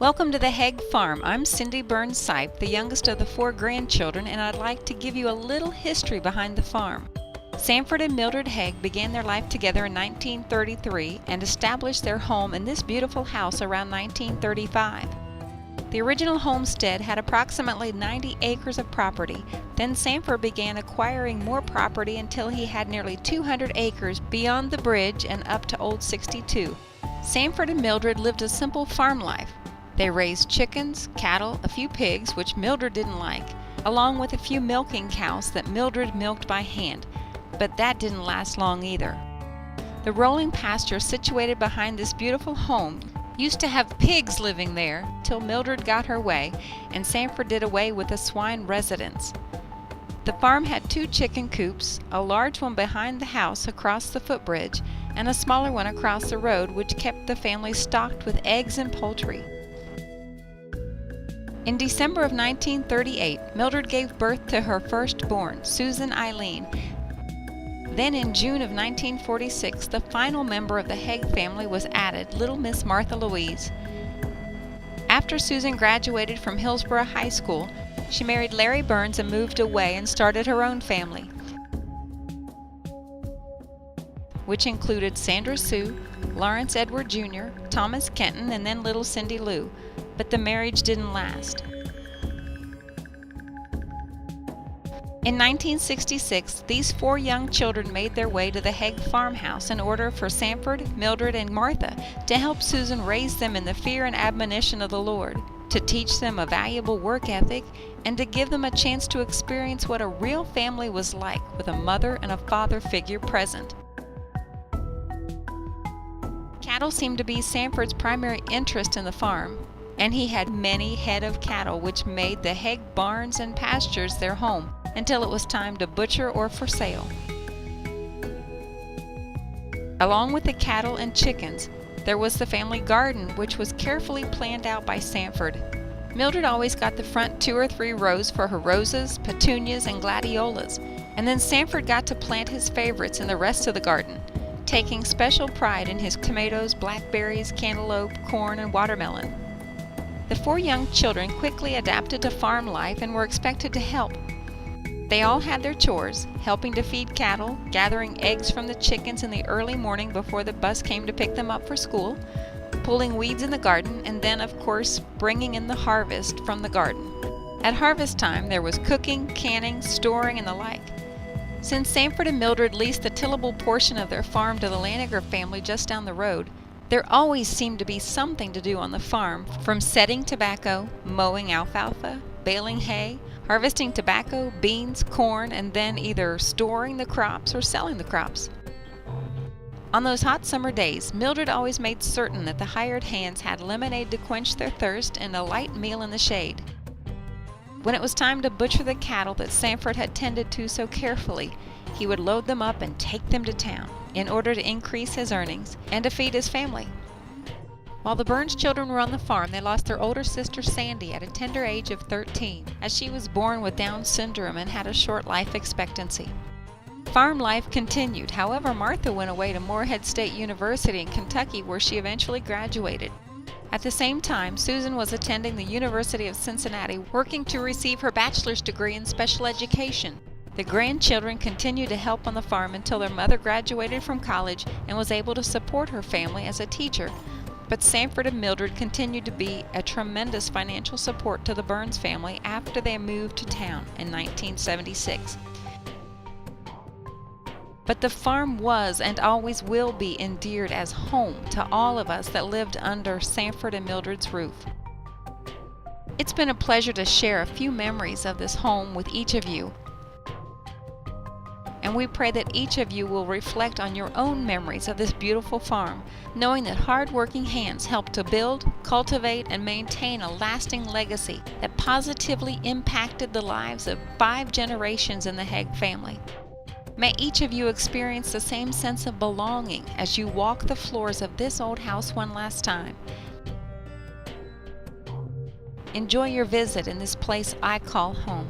Welcome to the Haigh Farm. I'm Cindy Burns Seip, the youngest of the 4 grandchildren, and I'd like to give you a little history behind the farm. Sanford and Mildred Haigh began their life together in 1933 and established their home in this beautiful house around 1935. The original homestead had approximately 90 acres of property. Then Sanford began acquiring more property until he had nearly 200 acres beyond the bridge and up to Old 62. Sanford and Mildred lived a simple farm life. They raised chickens, cattle, a few pigs, which Mildred didn't like, along with a few milking cows that Mildred milked by hand, but that didn't last long either. The rolling pasture situated behind this beautiful home used to have pigs living there till Mildred got her way and Sanford did away with the swine residence. The farm had 2 chicken coops, a large one behind the house across the footbridge, and a smaller one across the road, which kept the family stocked with eggs and poultry. In December of 1938, Mildred gave birth to her firstborn, Susan Eileen. Then in June of 1946, the final member of the Haigh family was added, little Miss Martha Louise. After Susan graduated from Hillsboro High School, she married Larry Burns and moved away and started her own family, which included Sandra Sue, Lawrence Edward Jr., Thomas Kenton, and then little Cindy Lou. But the marriage didn't last. In 1966, these 4 young children made their way to the Haigh farmhouse in order for Sanford, Mildred, and Martha to help Susan raise them in the fear and admonition of the Lord, to teach them a valuable work ethic, and to give them a chance to experience what a real family was like with a mother and a father figure present. Cattle seemed to be Sanford's primary interest in the farm, and he had many head of cattle, which made the Haigh barns and pastures their home until it was time to butcher or for sale. Along with the cattle and chickens, there was the family garden, which was carefully planned out by Sanford. Mildred always got the front 2 or 3 rows for her roses, petunias, and gladiolas, and then Sanford got to plant his favorites in the rest of the garden, taking special pride in his tomatoes, blackberries, cantaloupe, corn, and watermelon. The 4 young children quickly adapted to farm life and were expected to help. They all had their chores, helping to feed cattle, gathering eggs from the chickens in the early morning before the bus came to pick them up for school, pulling weeds in the garden, and then, of course, bringing in the harvest from the garden. At harvest time, there was cooking, canning, storing, and the like. Since Sanford and Mildred leased the tillable portion of their farm to the Laniger family just down the road, there always seemed to be something to do on the farm, from setting tobacco, mowing alfalfa, baling hay, harvesting tobacco, beans, corn, and then either storing the crops or selling the crops. On those hot summer days, Mildred always made certain that the hired hands had lemonade to quench their thirst and a light meal in the shade. When it was time to butcher the cattle that Sanford had tended to so carefully, he would load them up and take them to town in order to increase his earnings and to feed his family. While the Burns children were on the farm, they lost their older sister Sandy at a tender age of 13, as she was born with Down syndrome and had a short life expectancy. Farm life continued. However, Martha went away to Morehead State University in Kentucky, where she eventually graduated. At the same time, Susan was attending the University of Cincinnati, working to receive her bachelor's degree in special education. The grandchildren continued to help on the farm until their mother graduated from college and was able to support her family as a teacher. But Sanford and Mildred continued to be a tremendous financial support to the Burns family after they moved to town in 1976. But the farm was and always will be endeared as home to all of us that lived under Sanford and Mildred's roof. It's been a pleasure to share a few memories of this home with each of you. And we pray that each of you will reflect on your own memories of this beautiful farm, knowing that hard-working hands helped to build, cultivate, and maintain a lasting legacy that positively impacted the lives of 5 generations in the Haigh family. May each of you experience the same sense of belonging as you walk the floors of this old house one last time. Enjoy your visit in this place I call home.